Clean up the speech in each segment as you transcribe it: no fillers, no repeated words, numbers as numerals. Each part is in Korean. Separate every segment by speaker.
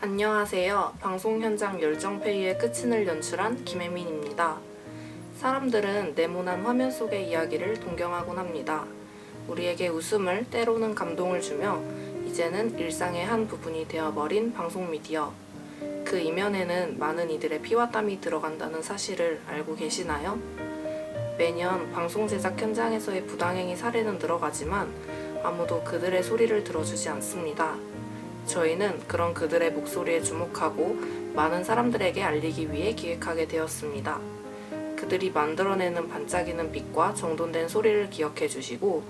Speaker 1: 안녕하세요. 방송 현장 열정페이의 끝인을 연출한 김혜민입니다. 사람들은 네모난 화면 속의 이야기를 동경하곤 합니다. 우리에게 웃음을 때로는 감동을 주며 이제는 일상의 한 부분이 되어버린 방송 미디어. 그 이면에는 많은 이들의 피와 땀이 들어간다는 사실을 알고 계시나요? 매년 방송 제작 현장에서의 부당행위 사례는 늘어가지만 아무도 그들의 소리를 들어주지 않습니다. 저희는 그런 그들의 목소리에 주목하고 많은 사람들에게 알리기 위해 기획하게 되었습니다. 그들이 만들어내는 반짝이는 빛과 정돈된 소리를 기억해 주시고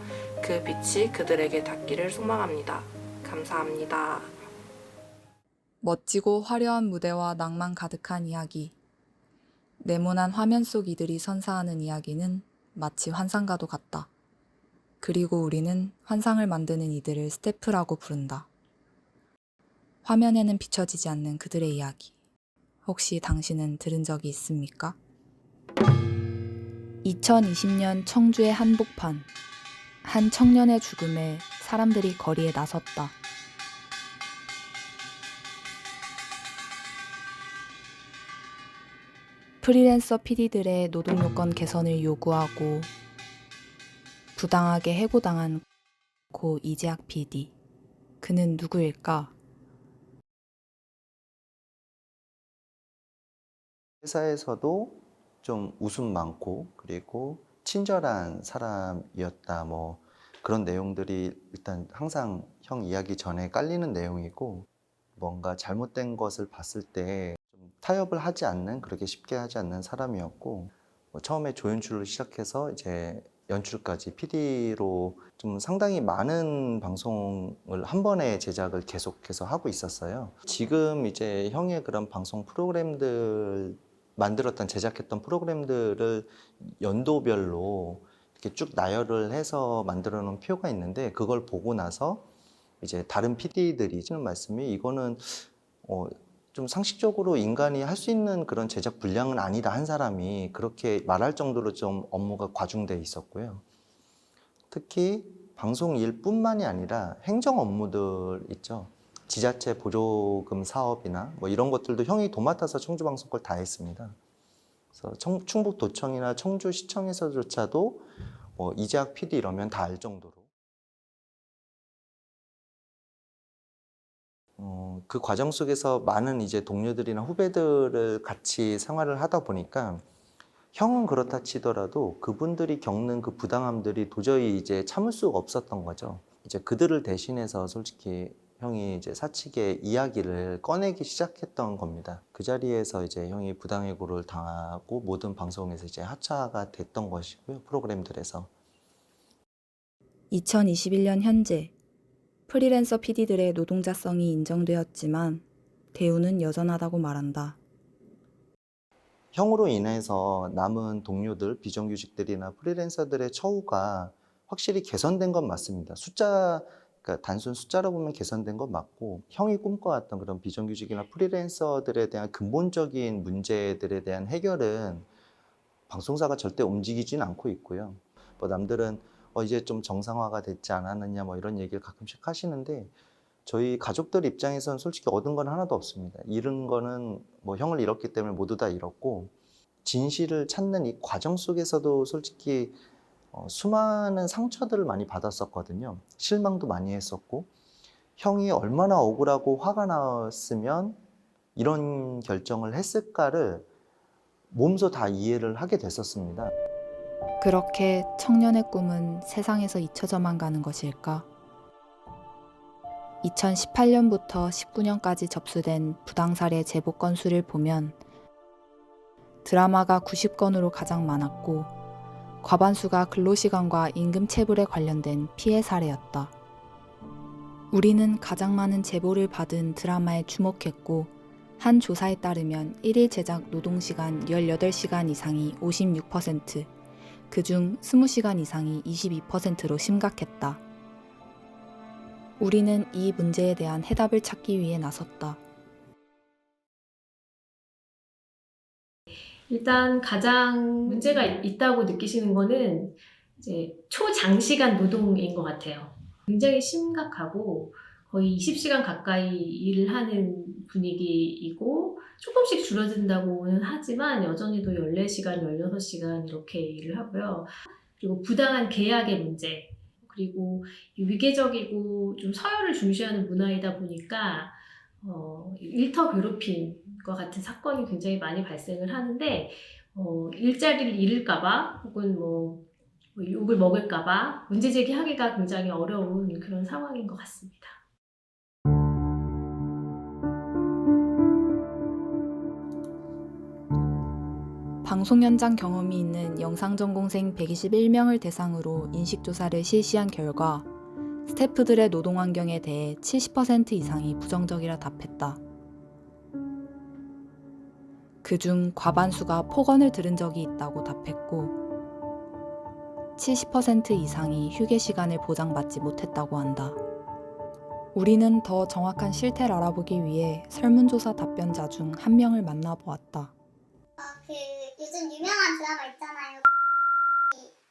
Speaker 1: 그 빛이 그들에게 닿기를 소망합니다. 감사합니다.
Speaker 2: 멋지고 화려한 무대와 낭만 가득한 이야기. 네모난 화면 속 이들이 선사하는 이야기는 마치 환상과도 같다. 그리고 우리는 환상을 만드는 이들을 스태프라고 부른다. 화면에는 비춰지지 않는 그들의 이야기. 혹시 당신은 들은 적이 있습니까? 2020년 청주의 한복판. 한 청년의 죽음에 사람들이 거리에 나섰다. 프리랜서 PD들의 노동 요건 개선을 요구하고 부당하게 해고당한 고 이재학 PD. 그는 누구일까?
Speaker 3: 회사에서도 좀 웃음 많고 그리고 친절한 사람이었다 그런 내용들이 일단 항상 형 이야기 전에 깔리는 내용이고, 뭔가 잘못된 것을 봤을 때 좀 타협을 하지 않는, 그렇게 쉽게 하지 않는 사람이었고, 처음에 조연출로 시작해서 이제 연출까지 PD로 좀 상당히 많은 방송을 한 번에 제작을 계속해서 하고 있었어요. 지금 이제 형의 그런 방송 프로그램들, 만들었던 제작했던 프로그램들을 연도별로 이렇게 쭉 나열을 해서 만들어 놓은 표가 있는데, 그걸 보고 나서 이제 다른 PD들이 하는 말씀이, 이거는 좀 상식적으로 인간이 할 수 있는 그런 제작 분량은 아니다, 한 사람이 그렇게 말할 정도로 좀 업무가 과중돼 있었고요. 특히 방송 일뿐만이 아니라 행정 업무들 있죠. 지자체 보조금 사업이나 이런 것들도 형이 도맡아서 청주방송 걸 다 했습니다. 그래서 충북도청이나 청주시청에서조차도 이재학 PD 이러면 다 알 정도로. 그 과정 속에서 많은 이제 동료들이나 후배들을 같이 생활을 하다 보니까, 형은 그렇다 치더라도 그분들이 겪는 그 부당함들이 도저히 이제 참을 수가 없었던 거죠. 이제 그들을 대신해서 솔직히 형이 이제 사측의 이야기를 꺼내기 시작했던 겁니다. 그 자리에서 이제 형이 부당해고를 당하고 모든 방송에서 이제 하차가 됐던 것이고요, 프로그램들에서.
Speaker 2: 2021년 현재 프리랜서 PD들의 노동자성이 인정되었지만 대우는 여전하다고 말한다.
Speaker 3: 형으로 인해서 남은 동료들, 비정규직들이나 프리랜서들의 처우가 확실히 개선된 건 맞습니다. 그러니까 단순 숫자로 보면 개선된 건 맞고, 형이 꿈꿔왔던 그런 비정규직이나 프리랜서들에 대한 근본적인 문제들에 대한 해결은 방송사가 절대 움직이진 않고 있고요. 남들은 이제 좀 정상화가 됐지 않았느냐 이런 얘기를 가끔씩 하시는데, 저희 가족들 입장에서는 솔직히 얻은 건 하나도 없습니다. 잃은 거는 형을 잃었기 때문에 모두 다 잃었고, 진실을 찾는 이 과정 속에서도 솔직히 수많은 상처들을 많이 받았었거든요. 실망도 많이 했었고, 형이 얼마나 억울하고 화가 났으면 이런 결정을 했을까를 몸소 다 이해를 하게 됐었습니다.
Speaker 2: 그렇게 청년의 꿈은 세상에서 잊혀져만 가는 것일까? 2018년부터 19년까지 접수된 부당사례 제보 건수를 보면 드라마가 90건으로 가장 많았고, 과반수가 근로시간과 임금체불에 관련된 피해 사례였다. 우리는 가장 많은 제보를 받은 드라마에 주목했고, 한 조사에 따르면 1일 제작 노동시간 18시간 이상이 56%, 그중 20시간 이상이 22%로 심각했다. 우리는 이 문제에 대한 해답을 찾기 위해 나섰다.
Speaker 4: 일단 가장 문제가 있다고 느끼시는 거는 이제 초장시간 노동인 것 같아요. 굉장히 심각하고 거의 20시간 가까이 일을 하는 분위기이고 조금씩 줄어든다고는 하지만 여전히도 14시간, 16시간 이렇게 일을 하고요. 그리고 부당한 계약의 문제, 그리고 위계적이고 좀 서열을 중시하는 문화이다 보니까 일터 괴롭힘과 같은 사건이 굉장히 많이 발생을 하는데 일자리를 잃을까봐 혹은 욕을 먹을까봐 문제 제기하기가 굉장히 어려운 그런 상황인 것 같습니다.
Speaker 2: 방송 현장 경험이 있는 영상 전공생 121명을 대상으로 인식조사를 실시한 결과 스태프들의 노동 환경에 대해 70% 이상이 부정적이라 답했다. 그중 과반수가 폭언을 들은 적이 있다고 답했고 70% 이상이 휴게 시간을 보장받지 못했다고 한다. 우리는 더 정확한 실태를 알아보기 위해 설문조사 답변자 중 한 명을 만나보았다.
Speaker 5: 요즘 유명한 드라마 있잖아요.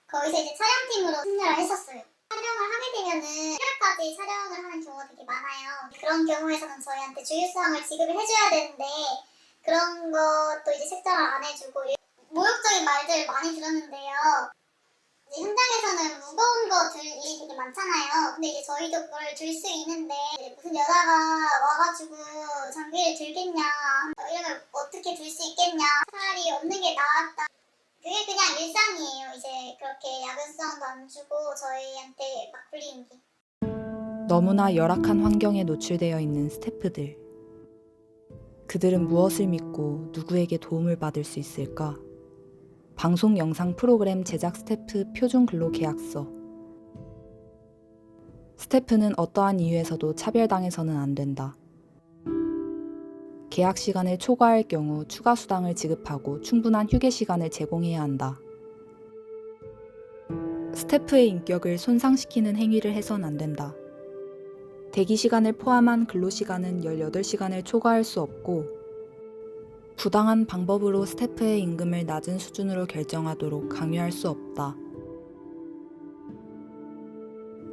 Speaker 5: 거기서 이제 촬영팀으로 참여를 했었어요. 촬영을 하게 되면은 하루까지 촬영을 하는 경우가 되게 많아요. 그런 경우에서는 저희한테 주휴수당을 지급을 해줘야 되는데 그런 것도 이제 책정을 안 해주고 모욕적인 말들 많이 들었는데요. 이제 현장에서는 무거운 거 들 일이 되게 많잖아요. 근데 이제 저희도 그걸 들 수 있는데 무슨 여자가 와가지고 장비를 들겠냐, 이러면 어떻게 들 수 있겠냐, 차라리 없는 게 나았다. 그게 그냥 일상이에요. 이제 그렇게 야근수당도 안 주고 저희한테 막 불리는 게.
Speaker 2: 너무나 열악한 환경에 노출되어 있는 스태프들. 그들은 무엇을 믿고 누구에게 도움을 받을 수 있을까? 방송 영상 프로그램 제작 스태프 표준 근로 계약서. 스태프는 어떠한 이유에서도 차별당해서는 안 된다. 계약 시간을 초과할 경우 추가 수당을 지급하고 충분한 휴게 시간을 제공해야 한다. 스태프의 인격을 손상시키는 행위를 해선 안 된다. 대기 시간을 포함한 근로 시간은 18시간을 초과할 수 없고 부당한 방법으로 스태프의 임금을 낮은 수준으로 결정하도록 강요할 수 없다.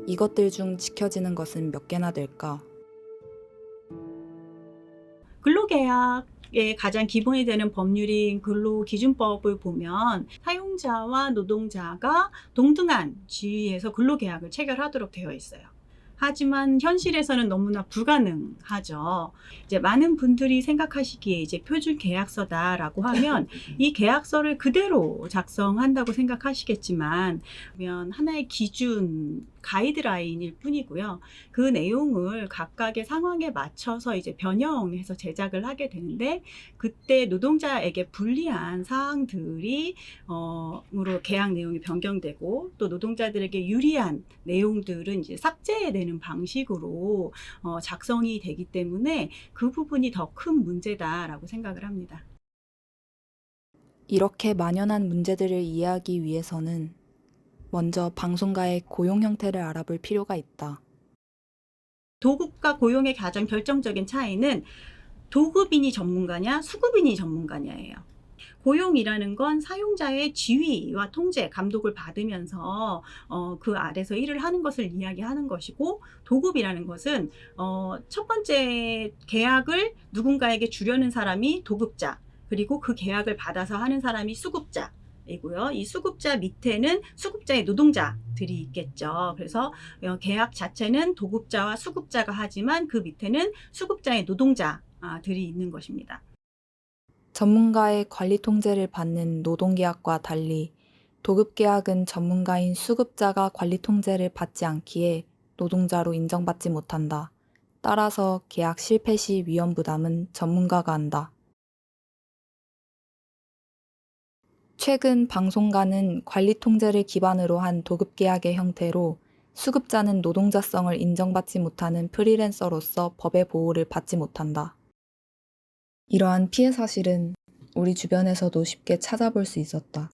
Speaker 2: 이것들 중 지켜지는 것은 몇 개나 될까?
Speaker 6: 근로계약의 가장 기본이 되는 법률인 근로기준법을 보면 사용자와 노동자가 동등한 지위에서 근로계약을 체결하도록 되어 있어요. 하지만 현실에서는 너무나 불가능하죠. 이제 많은 분들이 생각하시기에 이제 표준 계약서다라고 하면 이 계약서를 그대로 작성한다고 생각하시겠지만 하나의 기준 가이드라인일 뿐이고요. 그 내용을 각각의 상황에 맞춰서 이제 변형해서 제작을 하게 되는데 그때 노동자에게 불리한 사항들이 으로 계약 내용이 변경되고 또 노동자들에게 유리한 내용들은 이제 삭제되는 방식으로 작성이 되기 때문에 그 부분이 더 큰 문제다라고 생각을 합니다.
Speaker 2: 이렇게 만연한 문제들을 이해하기 위해서는 먼저 방송가의 고용 형태를 알아볼 필요가 있다.
Speaker 6: 도급과 고용의 가장 결정적인 차이는 도급인이 전문가냐 수급인이 전문가냐예요. 고용이라는 건 사용자의 지휘와 통제, 감독을 받으면서 그 아래서 일을 하는 것을 이야기하는 것이고 도급이라는 것은 첫 번째 계약을 누군가에게 주려는 사람이 도급자, 그리고 그 계약을 받아서 하는 사람이 수급자 이고요. 이 수급자 밑에는 수급자의 노동자들이 있겠죠. 그래서 계약 자체는 도급자와 수급자가 하지만 그 밑에는 수급자의 노동자들이 있는 것입니다.
Speaker 2: 전문가의 관리 통제를 받는 노동계약과 달리 도급계약은 전문가인 수급자가 관리 통제를 받지 않기에 노동자로 인정받지 못한다. 따라서 계약 실패 시 위험 부담은 전문가가 한다. 최근 방송가는 관리 통제를 기반으로 한 도급계약의 형태로 수급자는 노동자성을 인정받지 못하는 프리랜서로서 법의 보호를 받지 못한다. 이러한 피해 사실은 우리 주변에서도 쉽게 찾아볼 수 있었다.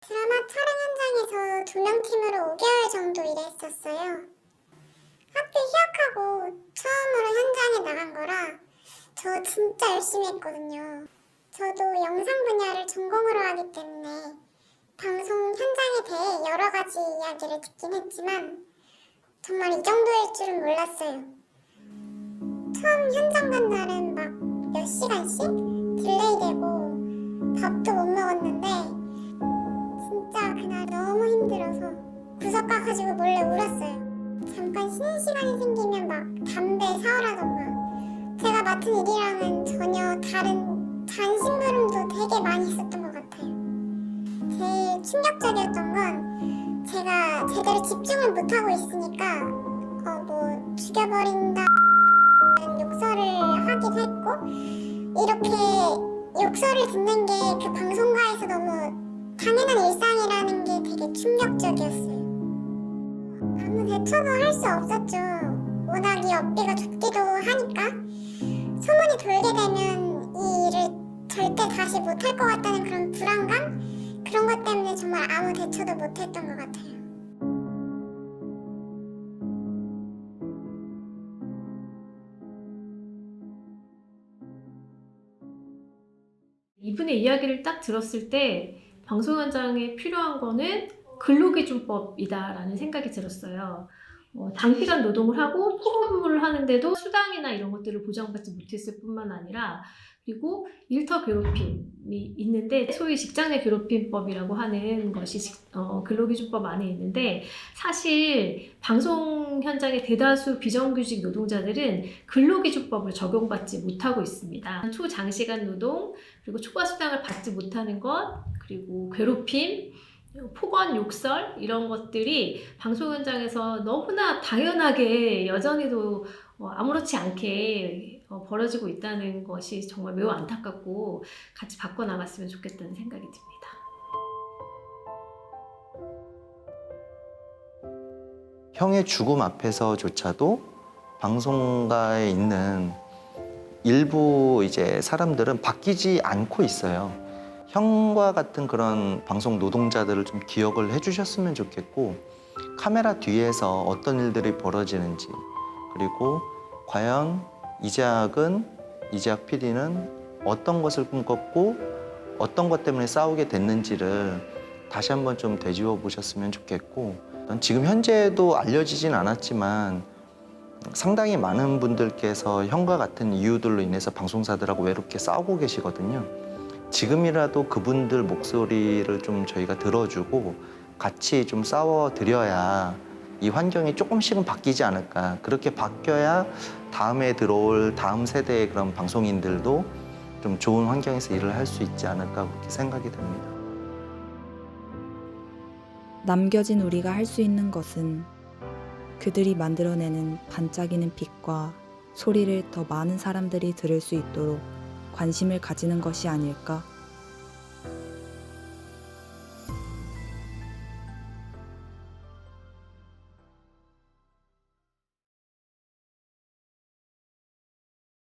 Speaker 5: 드라마 촬영 현장에서 2명 팀으로 5개월 정도 일했었어요. 학교 휴학하고 처음으로 현장에 나간 거라 저 진짜 열심히 했거든요. 저도 영상 분야를 전공으로 하기 때문에 방송 현장에 대해 여러 가지 이야기를 듣긴 했지만 정말 이 정도일 줄은 몰랐어요. 처음 현장 간 날은 막 몇 시간씩 딜레이되고 밥도 못 먹었는데 진짜 그날 너무 힘들어서 구석 가가지고 몰래 울었어요. 잠깐 쉬는 시간이 생기면 막 담배 사오라던가 제가 맡은 일이랑은 전혀 다른 잔심부름도 되게 많이 있었던 것 같아요. 제일 충격적이었던 건 제가 제대로 집중을 못하고 있으니까 뭐 죽여버린다 욕설을 하기도 했고 이렇게 욕설을 듣는 게 그 방송가에서 너무 당연한 일상이라는 게 되게 충격적이었어요. 아무 대처도 할 수 없었죠. 워낙 이 업비가 좁기도 하니까 소문이 돌게 되면 이 일을 절대 다시 못할 것 같다는 그런 불안감? 그런 것 때문에 정말 아무 대처도 못했던 것 같아요.
Speaker 4: 이분의 이야기를 딱 들었을 때 방송 현장에 필요한 거는 근로기준법이다라는 생각이 들었어요. 장시간 노동을 하고 소급을 하는데도 수당이나 이런 것들을 보장받지 못했을 뿐만 아니라 그리고 일터 괴롭힘이 있는데 소위 직장 내 괴롭힘법이라고 하는 것이 근로기준법 안에 있는데 사실 방송 현장의 대다수 비정규직 노동자들은 근로기준법을 적용받지 못하고 있습니다. 초장시간 노동, 그리고 초과 수당을 받지 못하는 것, 그리고 괴롭힘, 폭언, 욕설 이런 것들이 방송 현장에서 너무나 당연하게 여전히도 아무렇지 않게 벌어지고 있다는 것이 정말 매우 안타깝고 같이 바꿔나갔으면 좋겠다는 생각이 듭니다.
Speaker 3: 형의 죽음 앞에서조차도 방송가에 있는 일부 이제 사람들은 바뀌지 않고 있어요. 형과 같은 그런 방송 노동자들을 좀 기억을 해주셨으면 좋겠고 카메라 뒤에서 어떤 일들이 벌어지는지 그리고 과연 이재학 PD는 어떤 것을 꿈꿨고 어떤 것 때문에 싸우게 됐는지를 다시 한번 좀 되짚어 보셨으면 좋겠고 지금 현재도 알려지진 않았지만 상당히 많은 분들께서 형과 같은 이유들로 인해서 방송사들하고 외롭게 싸우고 계시거든요. 지금이라도 그분들 목소리를 좀 저희가 들어주고 같이 좀 싸워드려야 이 환경이 조금씩은 바뀌지 않을까. 그렇게 바뀌어야 다음에 들어올 다음 세대의 그런 방송인들도 좀 좋은 환경에서 일을 할 수 있지 않을까 그렇게 생각이 됩니다.
Speaker 2: 남겨진 우리가 할 수 있는 것은 그들이 만들어내는 반짝이는 빛과 소리를 더 많은 사람들이 들을 수 있도록 관심을 가지는 것이 아닐까